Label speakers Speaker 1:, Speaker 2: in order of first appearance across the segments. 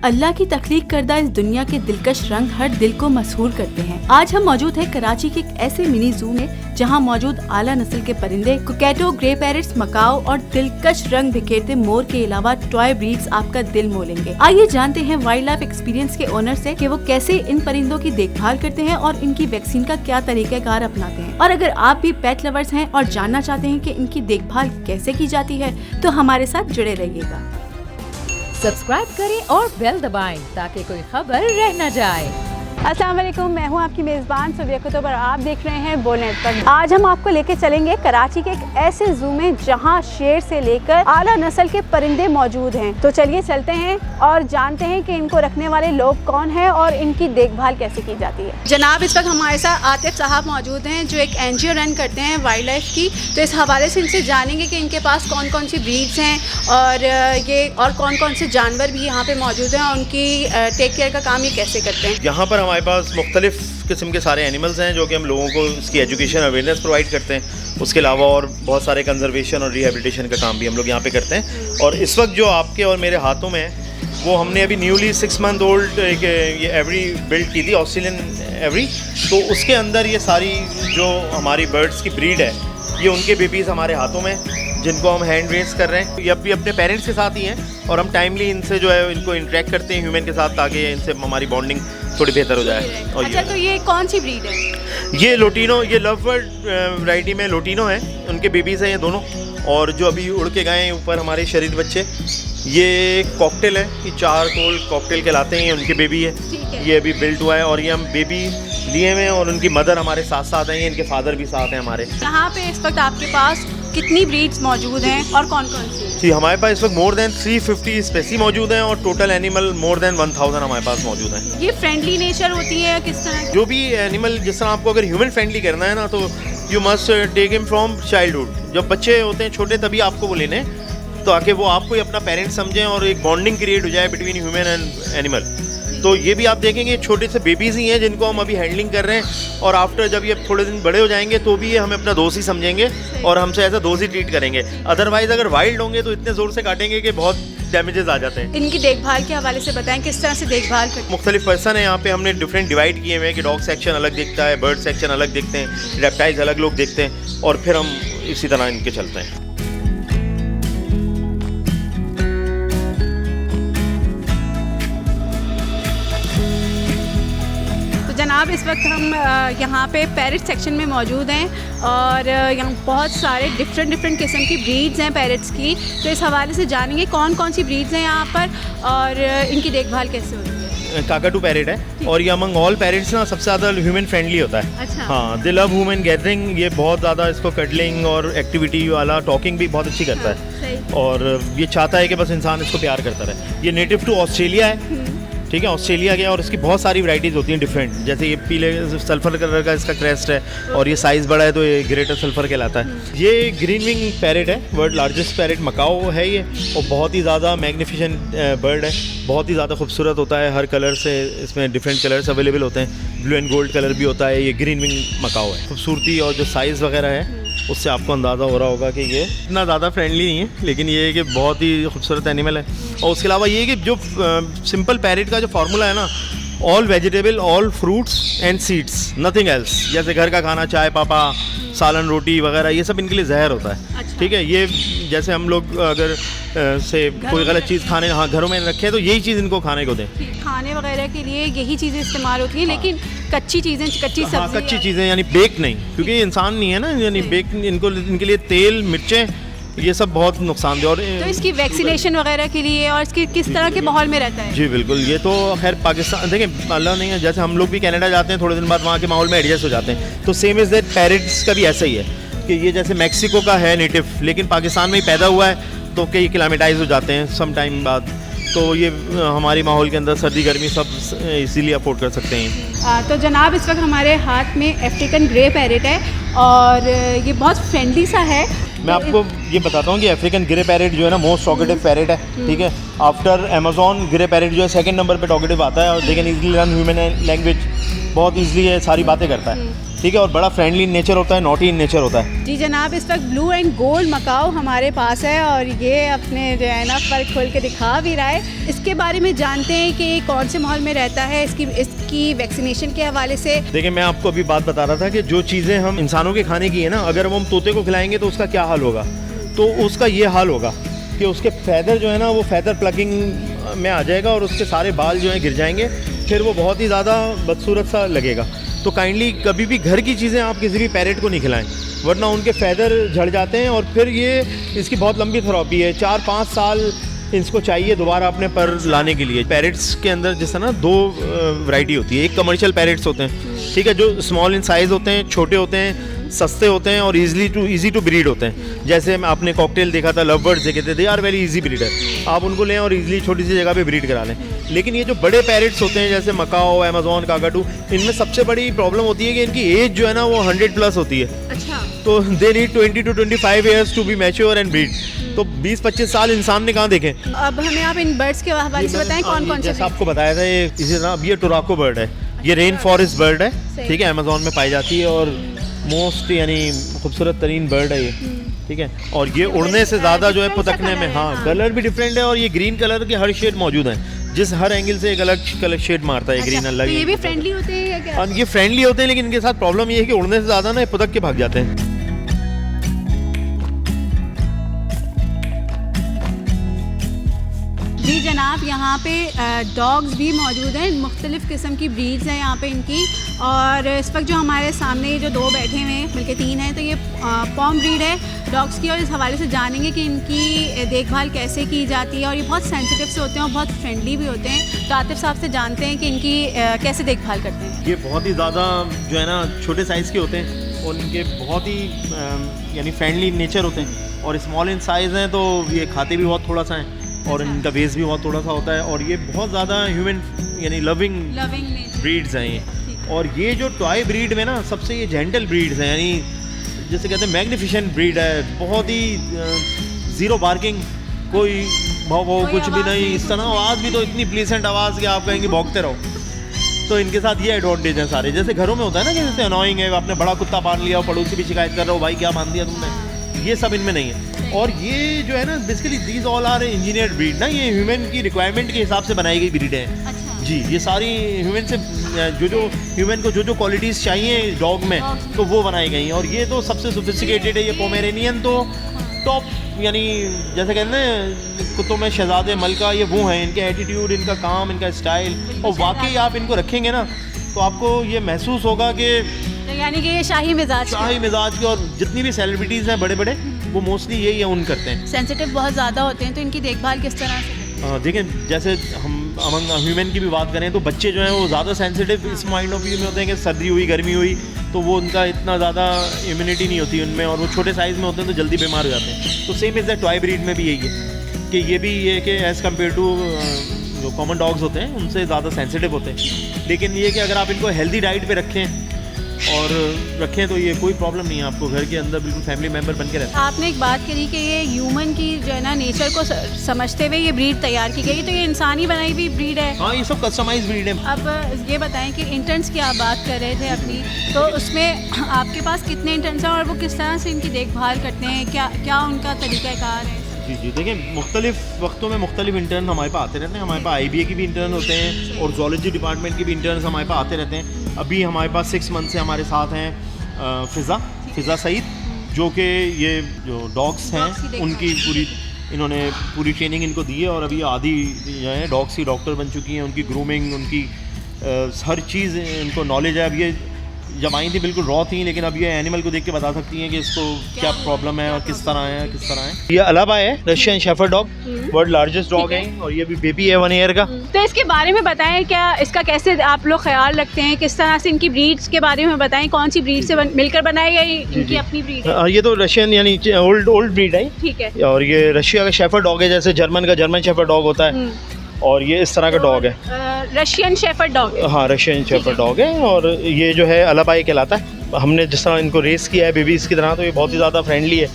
Speaker 1: अल्लाह की तख्लीक करदा इस दुनिया के दिलकश रंग हर दिल को मसहूर करते हैं। आज हम मौजूद हैं कराची के एक ऐसे मिनी जू में जहां मौजूद आला नस्ल के परिंदे कोकेटो, ग्रे पैरट्स, मकाओ और दिलकश रंग बिखेरते मोर के अलावा टॉय ब्रीड्स आपका दिल मोलेंगे। आइए जानते हैं वाइल्ड लाइफ एक्सपीरियंस के ओनर से कि वो कैसे इन परिंदों की देखभाल करते हैं और इनकी वैक्सीन का क्या तरीक़ाकार अपनाते हैं। और अगर आप भी पेट लवर्स हैं और जानना चाहते हैं कि इनकी देखभाल कैसे की जाती है तो हमारे साथ जुड़े रहिएगा।
Speaker 2: सब्सक्राइब करें और बेल दबाएं ताकि कोई खबर रह न जाए।
Speaker 1: अस्सलाम वालेकुम, मैं हूं आपकी मेज़बान सुबिया कुतुब और आप देख रहे हैं बोलनेट पर। आज हम आपको लेके चलेंगे कराची के एक ऐसे जू में जहां शेर से लेकर आला नस्ल के परिंदे मौजूद हैं। तो चलिए चलते हैं और जानते हैं कि इनको रखने वाले लोग कौन हैं और इनकी देखभाल कैसे की जाती है। जनाब, इस वक्त हमारे साथ आतिफ साहब मौजूद हैं जो एक NGO रन करते हैं वाइल्ड लाइफ की। तो इस हवाले से इनसे जानेंगे कि इनके पास कौन कौन सी ब्रीड्स हैं और कौन कौन से जानवर भी यहाँ पे मौजूद हैं और उनकी टेक केयर का काम ये कैसे करते हैं।
Speaker 3: यहाँ पर हमारे पास मुख्तलिफ़ किस्म के सारे एनिमल्स हैं जो कि हम लोगों को इसकी एजुकेशन अवेयरनेस प्रोवाइड करते हैं। उसके अलावा और बहुत सारे कंजर्वेशन और रिहेबिलिटेशन का काम भी हम लोग यहाँ पे करते हैं। और इस वक्त जो आपके और मेरे हाथों में है वो हमने अभी न्यूली 6 मंथ ओल्ड ये एवरी बिल्ड की थी, ऑस्ट्रेलियन एवरी। तो उसके अंदर ये सारी जो हमारी बर्ड्स की ब्रीड है ये उनके बेबीज़ हमारे हाथों में जिनको हम हैंड रेस कर रहे हैं। ये अब भी अपने पेरेंट्स के साथ ही हैं और हम टाइमली इनसे जो है इनको इंटरेक्ट करते हैं ह्यूमन के साथ ताकि इनसे हमारी बॉन्डिंग थोड़ी बेहतर हो जाए। और
Speaker 1: अच्छा, तो ये कौन सी ब्रीड है?
Speaker 3: ये लोटिनो, ये लव बर्ड वैरायटी में लोटिनो है, उनके बेबीज़ हैं ये दोनों। और जो अभी उड़ के गए हैं ऊपर हमारे शरीर बच्चे, ये कॉकटेल है, ये 4 कोल कॉकटेल कहलाते हैं, ये उनके बेबी है। ये अभी बिल्ट हुआ है और ये हम बेबी लिए हुए हैं और उनकी मदर हमारे साथ साथ हैं, इनके फादर भी साथ हैं हमारे।
Speaker 1: यहाँ पे इस वक्त आपके पास कितनी ब्रीड्स मौजूद हैं और कौन कौन सी?
Speaker 3: जी, हमारे पास इस वक्त मोर देन 350 स्पेसी मौजूद हैं और टोटल एनिमल मोर देन 1000 हमारे पास मौजूद हैं।
Speaker 1: ये फ्रेंडली नेचर होती है किस तरह?
Speaker 3: जो भी एनिमल, जिस तरह आपको अगर ह्यूमन फ्रेंडली करना है ना तो you must take him from childhood. जब बच्चे होते हैं छोटे तभी आपको वो लेने ताकि वो आपको ही अपना पेरेंट समझें और एक बॉन्डिंग क्रिएट हो जाए बिटवीन ह्यूमन एंड एनिमल। तो ये भी आप देखेंगे छोटे से बेबीज़ ही हैं जिनको हम अभी हैंडलिंग कर रहे हैं और आफ्टर जब ये थोड़े दिन बड़े हो जाएंगे तो भी ये हमें अपना दोस्त ही समझेंगे और हमसे ऐसा दोस्त ही ट्रीट करेंगे। अदरवाइज़ अगर वाइल्ड होंगे तो इतने ज़ोर से काटेंगे कि बहुत डैमेजेस आ जाते हैं।
Speaker 1: इनकी देखभाल के हवाले से बताएं किस तरह से देखभाल करते हैं।
Speaker 3: मुख्तलिफ पर्सन है यहाँ पे, हमने डिफरेंट डिवाइड किए हुए हैं कि डॉग सेक्शन अलग दिखता है, बर्ड सेक्शन अलग दिखते हैं, रेप्टाइल्स अलग लोग देखते हैं और फिर हम इसी तरह इनके चलते हैं।
Speaker 1: जनाब, इस वक्त हम यहाँ पे पैरट सेक्शन में मौजूद हैं और यहाँ बहुत सारे डिफरेंट किस्म की ब्रीड्स हैं पैरट्स की। तो इस हवाले से जानेंगे कौन कौन सी ब्रीड्स हैं यहाँ पर और इनकी देखभाल कैसे होती है।
Speaker 3: काकाटू पैरेट है और ये अमंग ऑल पैरेट्स ना सबसे ज़्यादा ह्यूमन फ्रेंडली होता है।
Speaker 1: अच्छा।
Speaker 3: हाँ, दे लव ह्यूमन गैदरिंग। ये बहुत ज़्यादा इसको कडलिंग और एक्टिविटी वाला टॉकिंग भी बहुत अच्छी करता है और ये चाहता है कि बस इंसान इसको प्यार करता रहे। ये नेटिव टू ऑस्ट्रेलिया है, ठीक है, ऑस्ट्रेलिया गया और इसकी बहुत सारी वैरायटीज़ होती हैं डिफरेंट। जैसे ये पीले सल्फर कलर का इसका क्रेस्ट है और ये साइज़ बड़ा है तो ये ग्रेटर सल्फर कहलाता है। ये ग्रीन विंग पैरेट है, वर्ल्ड लार्जेस्ट पैरेट मकाओ है ये और बहुत ही ज़्यादा मैग्निफिसेंट बर्ड है, बहुत ही ज़्यादा खूबसूरत होता है। हर कलर से इसमें डिफरेंट कलर्स अवेलेबल होते हैं, ब्लू एंड गोल्ड कलर भी होता है। ये ग्रीन विंग मकाओ है। खूबसूरती और जो साइज़ वगैरह है उससे आपको अंदाज़ा हो रहा होगा कि ये इतना ज़्यादा फ्रेंडली नहीं है, लेकिन ये है कि बहुत ही खूबसूरत एनिमल है। और उसके अलावा ये है कि जो सिंपल पैरेट का जो फार्मूला है ना, all vegetable, all fruits and seeds, nothing else. जैसे घर का खाना, चाय पापा, सालन रोटी वगैरह, ये सब इनके लिए जहर होता है।
Speaker 1: अच्छा।
Speaker 3: ठीक है, ये जैसे हम लोग अगर से कोई गलत चीज़ खाने, हाँ, घरों में रखें तो यही चीज़ इनको खाने को दें।
Speaker 1: खाने वगैरह के लिए यही चीज़ें इस्तेमाल होती हैं, लेकिन कच्ची चीज़ें, कच्ची सब्ज़ी,
Speaker 3: हाँ, कच्ची चीज़ें यानी बेक नहीं, क्योंकि ये इंसान नहीं है ना, यानी बेक इनके लिए तेल, मिर्चें, ये सब बहुत नुकसानदेह। और
Speaker 1: तो इसकी वैक्सीनेशन वगैरह के लिए और इसकी किस तरह के माहौल में रहता है?
Speaker 3: जी बिल्कुल, ये तो खैर पाकिस्तान, देखें अल्लाह नहीं है, जैसे हम लोग भी कनाडा जाते हैं थोड़े दिन बाद वहाँ के माहौल में एडजस्ट हो जाते हैं, तो सेम इज़ दैट पैरेट्स का भी ऐसा ही है कि ये जैसे मैक्सिको का है नेटिव, लेकिन पाकिस्तान में ही पैदा हुआ है तो कई क्लाइमेटाइज हो जाते हैं सम टाइम बाद, तो ये हमारी माहौल के अंदर सर्दी गर्मी सब इजीली अफोर्ड कर सकते हैं।
Speaker 1: तो जनाब, इस वक्त हमारे हाथ में अफ्रीकन ग्रे पैरेट है और ये बहुत फ्रेंडली सा है।
Speaker 3: मैं आपको ये बताता हूँ कि अफ्रीकन ग्रे पैरेट जो है ना मोस्ट टॉकेटिव पैरेट है, ठीक है। आफ्टर अमेजोन ग्रे पैरेट जो है 2nd नंबर पे टॉकेटिव आता है और they can easily learn human language, बहुत ईजिली है, सारी बातें करता है। ठीक है, और बड़ा फ्रेंडली इन नेचर होता है, नॉटी इन नेचर होता है।
Speaker 1: जी जनाब, इस वक्त ब्लू एंड गोल्ड मकाओ हमारे पास है और ये अपने जो है ना फर खोल के दिखा भी रहा है। इसके बारे में जानते हैं कि कौन से माहौल में रहता है, इसकी वैक्सीनेशन के हवाले से।
Speaker 3: देखिए, मैं आपको अभी बात बता रहा था कि जो चीज़ें हम इंसानों के खाने की है ना, अगर वो हम तोते को खिलाएंगे तो उसका क्या हाल होगा, तो उसका ये हाल होगा कि उसके फैदर जो है ना वो फैदर प्लगिंग में आ जाएगा और उसके सारे बाल जो हैं गिर जाएंगे, फिर वो बहुत ही ज़्यादा बदसूरत सा लगेगा। तो काइंडली कभी भी घर की चीज़ें आप किसी भी पैरेट को नहीं खिलाएं, वरना उनके फैदर झड़ जाते हैं और फिर ये इसकी बहुत लंबी थेरेपी है, 4-5 साल इसको चाहिए दोबारा अपने पर लाने के लिए। पैरेट्स के अंदर जैसा ना 2 वैरायटी होती है। एक कमर्शियल पैरेट्स होते हैं, ठीक है, जो स्मॉल इन साइज़ होते हैं, छोटे होते हैं, सस्ते होते हैं और इजी टू ब्रीड होते हैं। जैसे आपने कॉकटेल देखा था, लव बर्ड्स देखे थे, they are very easy breeder, आप उनको लें और इजीली छोटी सी जगह पे ब्रीड करा लें। लेकिन ये जो बड़े पैरेट्स होते हैं जैसे मकाओ, अमेज़न, काकाटू, इनमें सबसे बड़ी प्रॉब्लम होती है कि इनकी एज जो है ना वो 100+ होती है।
Speaker 1: अच्छा।
Speaker 3: तो they need 20 to 25 years to be mature and breed. तो 20-25 साल इंसान ने कहाँ देखे।
Speaker 1: अब हमें आप इन बर्ड्स के हवाले से बताएं कौन कौन से।
Speaker 3: जैसा आपको बताया था, ये इसी तरह अब ये टोराको बर्ड है, ये रेन फॉरेस्ट बर्ड है, ठीक है, अमेज़न में पाई जाती है और मोस्ट यानी खूबसूरत तरीन बर्ड है ये, ठीक है। और ये उड़ने से ज़्यादा जो है पुतकने में, हाँ, कलर भी डिफरेंट है और ये ग्रीन कलर के हर शेड मौजूद हैं, जिस हर एंगल से एक अलग कलर शेड मारता है। ग्रीन अलग।
Speaker 1: तो ये भी फ्रेंडली होते हैं या क्या?
Speaker 3: ये फ्रेंडली होते हैं, लेकिन इनके साथ प्रॉब्लम ये है कि उड़ने से ज़्यादा ना पुतक के भाग जाते हैं।
Speaker 1: जी जनाब, यहाँ पे डॉग्स भी मौजूद हैं, मुख्तलिफ़ किस्म की ब्रीड्स हैं यहाँ पे इनकी। और इस वक्त जो हमारे सामने जो 2 बैठे हुए हैं, बल्कि 3 हैं, तो ये पॉम ब्रीड है डॉग्स की। और इस हवाले से जानेंगे कि इनकी देखभाल कैसे की जाती है। और ये बहुत सेंसिटिव से होते हैं और बहुत फ्रेंडली भी होते हैं। तो आतिफ साहब से जानते हैं कि इनकी कैसे देखभाल करते हैं।
Speaker 3: ये बहुत ही ज़्यादा जो है ना छोटे साइज़ के होते हैं और इनके बहुत ही यानी फ्रेंडली नेचर होते हैं और स्मॉल इन साइज़ हैं, तो ये खाते भी बहुत थोड़ा सा हैं और इनका वेस्ट भी बहुत थोड़ा सा होता है और ये बहुत ज़्यादा ह्यूमन यानी लविंग ब्रीड्स हैं ये। और ये जो टॉय ब्रीड में ना सबसे ये जेंटल ब्रीड्स हैं, यानी जैसे कहते हैं मैग्निफिशेंट ब्रीड है, बहुत ही ज़ीरो बार्किंग, कोई भाव कुछ भी नहीं, इस तरह आवाज़ भी तो इतनी प्लीसेंट आवाज़ कि आप कहेंगे भौंकते रहो। तो इनके साथ ये एडवांटेज हैं सारे। जैसे घरों में होता है ना कि जैसे अनोइंग है, आपने बड़ा कुत्ता बांध लिया और पड़ोसी भी शिकायत कर रहा हो, भाई क्या बांध दिया तुमने, ये सब इनमें नहीं है। और ये जो है ना basically these all are engineered breed ना, ये ह्यूमन की रिक्वायरमेंट के हिसाब से बनाई गई ब्रीड है।
Speaker 1: अच्छा।
Speaker 3: जी, ये सारी ह्यूमन से जो ह्यूमन को जो क्वालिटीज़ चाहिए डॉग में तो वो बनाई गई हैं। और ये तो सबसे सोफिस्टिकेटेड है, ये पोमेरेनियन तो टॉप, यानी जैसे कहते हैं कुत्तों में शहजादे मलका, ये वो हैं। इनके एटीट्यूड, इनका काम, इनका स्टाइल, और वाकई आप इनको रखेंगे ना तो आपको ये महसूस होगा कि
Speaker 1: यानी कि ये शाही मिजाज
Speaker 3: की। और जितनी भी सेलिब्रिटीज़ हैं बड़े बड़े, वो मोस्टली यही उन करते हैं।
Speaker 1: सेंसिटिव बहुत ज़्यादा होते हैं, तो इनकी देखभाल किस तरह से?
Speaker 3: देखें, जैसे हम अमंग ह्यूमन की भी बात करें तो बच्चे जो हैं वो ज़्यादा सेंसिटिव इस माइंड ऑफ व्यू में होते हैं कि सर्दी हुई, गर्मी हुई, तो वो उनका इतना ज़्यादा इम्यूनिटी नहीं होती उनमें और वो छोटे साइज़ में होते हैं तो जल्दी बीमार हो जाते हैं। तो same is the toy breed में भी यही है कि ये भी ये कि एज़ कम्पेयर टू जो कॉमन डॉग्स होते हैं उनसे ज़्यादा सेंसिटिव होते हैं। लेकिन ये कि अगर आप इनको हेल्दी डाइट पे रखें तो ये कोई प्रॉब्लम नहीं है, आपको घर के अंदर बिल्कुल फैमिली मेम्बर बन के रहता है।
Speaker 1: आपने एक बात करी कि ये ह्यूमन की जो है ना नेचर को समझते हुए ये ब्रीड तैयार की गई, तो ये इंसानी बनाई हुई ब्रीड है।
Speaker 3: हाँ, ये सब कस्टमाइज ब्रीड है।
Speaker 1: अब ये बताएं कि इंटर्न्स की आप बात कर रहे थे अपनी, तो उसमें आपके पास कितने इंटर्न्स हैं और वो किस तरह से इनकी देखभाल करते हैं, क्या उनका तरीक़ाकार है?
Speaker 3: जी, देखिए, मुख्तलिफ वक्तों में मुख्तलिफ इंटर्न हमारे पास आते रहते हैं। हमारे पास IBA की भी इंटर्न होते हैं और ज़ूलॉजी डिपार्टमेंट के भी इंटर्न हमारे पास आते रहते हैं। अभी हमारे पास 6 मंथ से हमारे साथ हैं फ़िज़ा सईद, जो कि ये जो डॉग्स हैं उनकी इन्होंने पूरी ट्रेनिंग इनको दी है और अभी आधी जो है डॉग्स की डॉक्टर बन चुकी हैं। उनकी ग्रूमिंग, उनकी हर चीज़ इनको नॉलेज है। अब ये जब आई थी बिल्कुल रॉ थी, लेकिन अब ये एनिमल को देख के बता सकती हैं कि इसको क्या प्रॉब्लम है और किस तरह है। ये अलाबा है, Russian shepherd dog, world largest dog है और ये भी बेबी है 1 ईयर का।
Speaker 1: तो इसके बारे में बताएं, क्या इसका कैसे आप लोग ख्याल रखते हैं, किस तरह से इनकी ब्रीड्स के बारे में बताएं, कौन सी ब्रीड से मिलकर बनाई गई, इनकी अपनी ब्रीड है?
Speaker 3: ये तो रशियन यानी ओल्ड ब्रीड है,
Speaker 1: ठीक है।
Speaker 3: और ये रशिया का शेफर्ड डॉग है, जैसे जर्मन शेफर्ड डॉग होता है और ये इस तरह का डॉग है।
Speaker 1: रशियन शेफर्ड डॉग है।
Speaker 3: हाँ, रशियन शेफर्ड डॉग है और ये जो है अलाबाई कहलाता है। हमने जिस तरह इनको रेस किया है बेबीज़ की तरह, तो ये बहुत ही ज़्यादा फ्रेंडली है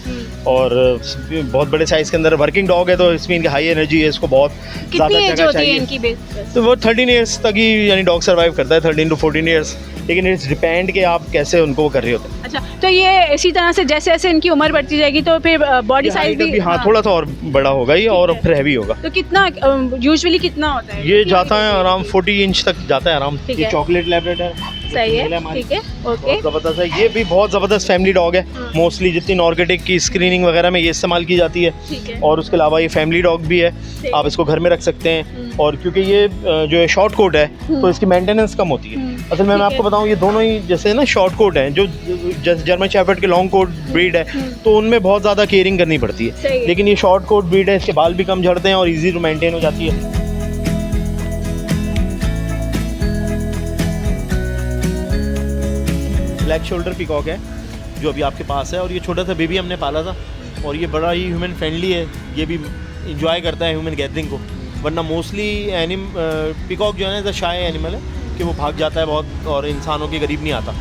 Speaker 3: और बहुत बड़े साइज़ के अंदर वर्किंग डॉग है, तो इसमें इनकी हाई एनर्जी है, इसको बहुत ज़्यादा
Speaker 1: कितनी एज
Speaker 3: जगह
Speaker 1: होती है
Speaker 3: चाहिए।
Speaker 1: इनकी बेस?
Speaker 3: तो वो 13 ईयर्स तक ही यानी डॉग सर्वाइव करता है, 13 to 14 ईयर्स, लेकिन इट्स डिपेंड कि आप कैसे उनको वो कर रहे होते हैं।
Speaker 1: अच्छा, तो ये इसी तरह से जैसे जैसे इनकी उम्र बढ़ती जाएगी तो फिर बॉडी साइज भी
Speaker 3: हाँ थोड़ा सा और बड़ा होगा ये, और
Speaker 1: है।
Speaker 3: फिर हैवी होगा।
Speaker 1: तो कितना यूजुअली कितना होता है?
Speaker 3: ये जाता है आराम 40 इंच तक जाता है आराम।
Speaker 1: ठीक
Speaker 3: ये
Speaker 1: है।
Speaker 3: चॉकलेट लैब्राडोर
Speaker 1: सही है, ठीक है, ओके।
Speaker 3: ज़बरदस्त है, ये भी बहुत ज़बरदस्त फैमिली डॉग है। मोस्टली जितनी नॉर्गेटिक की स्क्रीनिंग वगैरह में ये इस्तेमाल की जाती है,
Speaker 1: ठीक है।
Speaker 3: और उसके अलावा ये फैमिली डॉग भी है,
Speaker 1: ठीक।
Speaker 3: आप इसको घर में रख सकते हैं। और क्योंकि ये जो है शॉर्ट कोट है तो इसकी मेंटेनेंस कम होती है। असल में मैं
Speaker 1: ठीक
Speaker 3: आपको
Speaker 1: है।
Speaker 3: बताऊं, ये दोनों ही जैसे ना शॉर्ट कोट हैं, जो जर्मन शेफर्ड के लॉन्ग कोट ब्रीड है, तो उनमें बहुत ज़्यादा केयरिंग करनी पड़ती
Speaker 1: सही
Speaker 3: है,
Speaker 1: है।
Speaker 3: लेकिन ये शॉर्ट कोट ब्रीड है, इसके बाल भी कम झड़ते हैं और ईजी टू मेंटेन हो जाती है। ब्लैक शोल्डर पीकॉक है जो अभी आपके पास है, और ये छोटा सा बेबी हमने पाला था, और ये बड़ा ही ह्यूमन फ्रेंडली है, ये भी इंजॉय करता है ह्यूमन गैदरिंग को। वरना मोस्टली पीकॉक जो है ना शाय एनिमल है कि वो भाग जाता है बहुत और इंसानों के करीब नहीं आता।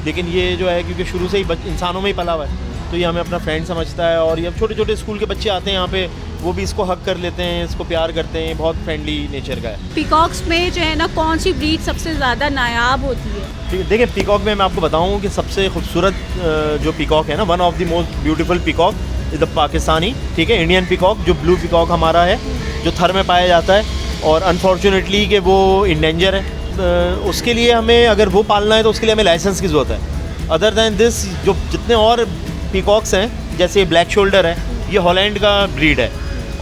Speaker 3: लेकिन ये जो है क्योंकि शुरू से ही इंसानों में ही पला हुआ है, तो ये हमें अपना फ्रेंड समझता है। और ये छोटे छोटे स्कूल के बच्चे आते हैं यहाँ पे, वो भी इसको हक कर लेते हैं, इसको प्यार करते हैं, बहुत फ्रेंडली नेचर का है।
Speaker 1: पीकॉक्स में जो है ना कौन सी ब्रीड सबसे ज़्यादा नायाब होती है?
Speaker 3: ठीक है, देखिए पीकॉक में मैं आपको बताऊं कि सबसे खूबसूरत जो पीकॉक है ना, one of the most beautiful peacock is the Pakistani, ठीक है, इंडियन पीकॉक, जो ब्लू पीकॉक हमारा है, जो थर में पाया जाता है, और अनफॉर्चुनेटली कि वो इंडेंजर है। उसके लिए हमें अगर वो पालना है तो उसके लिए हमें लाइसेंस की ज़रूरत है। अदर दैन दिस जो जितने और पीकॉक्स हैं, जैसे ब्लैक शोल्डर है, ये हॉलैंड का ब्रीड है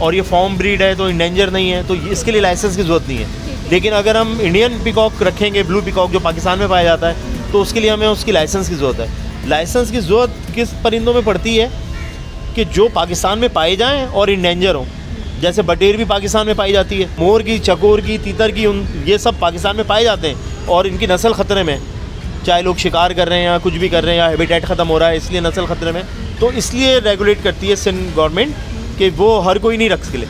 Speaker 3: और ये फॉर्म ब्रीड है, तो इंडेंजर नहीं है, तो इसके लिए लाइसेंस की ज़रूरत नहीं है। लेकिन अगर हम इंडियन पीकॉक रखेंगे, ब्लू पीकॉक जो पाकिस्तान में पाया जाता है, तो उसके लिए हमें उसकी लाइसेंस की ज़रूरत है। लाइसेंस की ज़रूरत किस परिंदों में पड़ती है कि जो पाकिस्तान में पाए जाएँ और इंडेंजर हों। जैसे बटेर भी पाकिस्तान में पाई जाती है, मोर की, चकोर की, तीतर की, ये सब पाकिस्तान में पाए जाते हैं और इनकी नस्ल ख़तरे में, चाहे लोग शिकार कर रहे हैं या कुछ भी कर रहे हैं या हैबिटेट ख़त्म हो रहा है, इसलिए नस्ल ख़तरे में। तो इसलिए रेगुलेट करती है सिंध गवर्नमेंट कि वो हर कोई नहीं रख सके।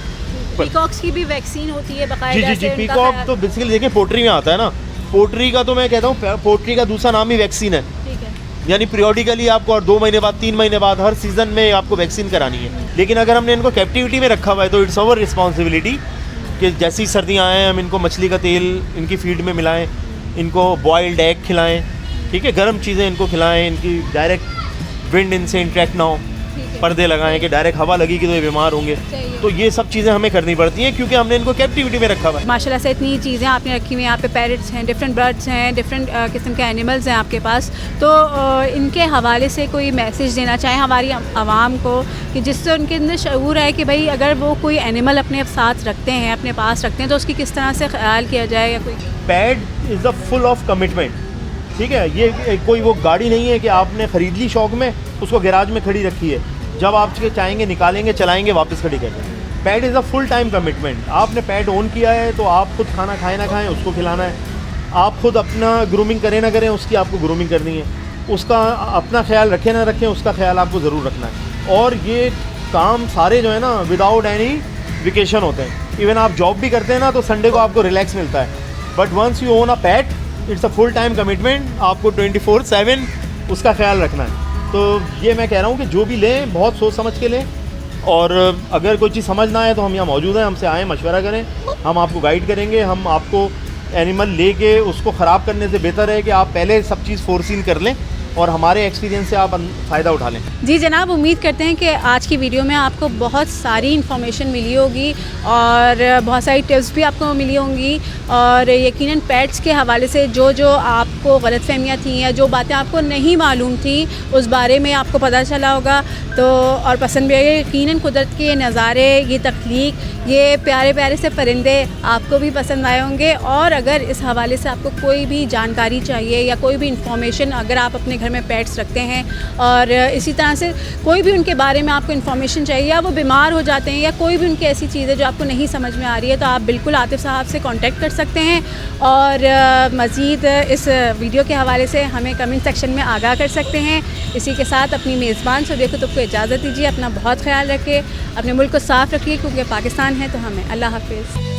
Speaker 1: पीकॉक्स की भी वैक्सीन होती है बाकायदा?
Speaker 3: जी, पीकॉक तो बेसिकली देखिए पोल्ट्री में आता है ना, पोल्ट्री का तो मैं कहता हूँ पोल्ट्री का दूसरा नाम ही वैक्सीन है।
Speaker 1: ठीक है।
Speaker 3: यानी पीरियोडिकली आपको और 2 महीने बाद, 3 महीने बाद, हर सीज़न में आपको वैक्सीन करानी है। लेकिन अगर हमने इनको कैप्टिविटी में रखा हुआ है तो इट्स आवर रिस्पॉन्सिबिलिटी कि जैसी सर्दियाँ आएँ हम इनको मछली का तेल इनकी फीड में मिलाएं, इनको बॉइल्ड एग खिलाएं, ठीक है, गर्म चीज़ें इनको खिलाएं, इनकी डायरेक्ट विंड इनसे इंटरेक्ट ना हो, पर्दे लगाएं कि डायरेक्ट हवा लगेगी तो ये बीमार होंगे। तो ये सब चीज़ें हमें करनी पड़ती हैं क्योंकि हमने इनको कैप्टिविटी में रखा हुआ है।
Speaker 1: माशाल्लाह से इतनी चीज़ें आपने रखी हुई हैं, यहाँ पे पैरट्स हैं, डिफरेंट बर्ड्स हैं, डिफरेंट किस्म के एनिमल्स हैं आपके पास। तो इनके हवाले से कोई मैसेज देना चाहें हमारी आवाम को कि जिससे उनके अंदर शऊर है कि भाई अगर वो कोई एनिमल अपने साथ रखते हैं, अपने पास रखते हैं, तो उसकी किस तरह से ख्याल किया जाए? या कोई
Speaker 3: pet is a full of commitment, ठीक है। ये कोई वो गाड़ी नहीं है कि आपने ख़रीद ली शौक में, उसको गैराज में खड़ी रखी है, जब आप चाहेंगे निकालेंगे, चलाएंगे, वापस खड़ी कर देंगे। Pet is a full time commitment. आपने पेट ओन किया है तो आप खुद खाना खाएं ना खाएं, उसको खिलाना है। आप खुद अपना ग्रूमिंग करें ना करें, उसकी आपको ग्रूमिंग करनी है। उसका अपना ख्याल रखें ना रखें, उसका ख्याल आपको ज़रूर रखना है। और ये काम सारे जो है ना विदाउट एनी वेकेशन होते हैं। इवन आप जॉब भी करते हैं ना तो संडे को आपको रिलैक्स मिलता है, but once you own a pet it's a full time commitment. आपको 24/7 उसका ख्याल रखना है। तो ये मैं कह रहा हूँ कि जो भी लें बहुत सोच समझ के लें, और अगर कोई चीज़ समझ ना आए तो हम यहाँ मौजूद हैं, हमसे आएँ, मशवरा करें, हम आपको गाइड करेंगे। हम आपको एनिमल लेके उसको ख़राब करने से बेहतर है कि आप पहले सब चीज़ फोरसीन कर लें और हमारे एक्सपीरियंस से आप फ़ायदा उठा लें।
Speaker 1: जी जनाब, उम्मीद करते हैं कि आज की वीडियो में आपको बहुत सारी इन्फॉर्मेशन मिली होगी और बहुत सारी टिप्स भी आपको मिली होंगी, और यकीनन पेट्स के हवाले से जो जो आपको गलतफहमियाँ थी या जो बातें आपको नहीं मालूम थी उस बारे में आपको पता चला होगा। तो और पसंद भी आएगा यकीनन कुदरत के नज़ारे, ये तख्लीक, ये प्यारे प्यारे से परिंदे आपको भी पसंद आए होंगे। और अगर इस हवाले से आपको कोई भी जानकारी चाहिए या कोई भी इन्फॉर्मेशन, अगर आप अपने घर में पेट्स रखते हैं और इसी तरह से कोई भी उनके बारे में आपको इन्फॉर्मेशन चाहिए, या वो बीमार हो जाते हैं या कोई भी उनकी ऐसी चीज़ है जो आपको नहीं समझ में आ रही है, तो आप बिल्कुल आतिफ़ साहब से कांटेक्ट कर सकते हैं। और मज़ीद इस वीडियो के हवाले से हमें कमेंट सेक्शन में आगाह कर सकते हैं। इसी के साथ अपनी मेज़बान सुबिया कुतुब को इजाज़त दीजिए। अपना बहुत ख्याल रखिए, अपने मुल्क को साफ़ रखिए, क्योंकि पाकिस्तान है तो हमें। अल्लाह हाफ़िज़।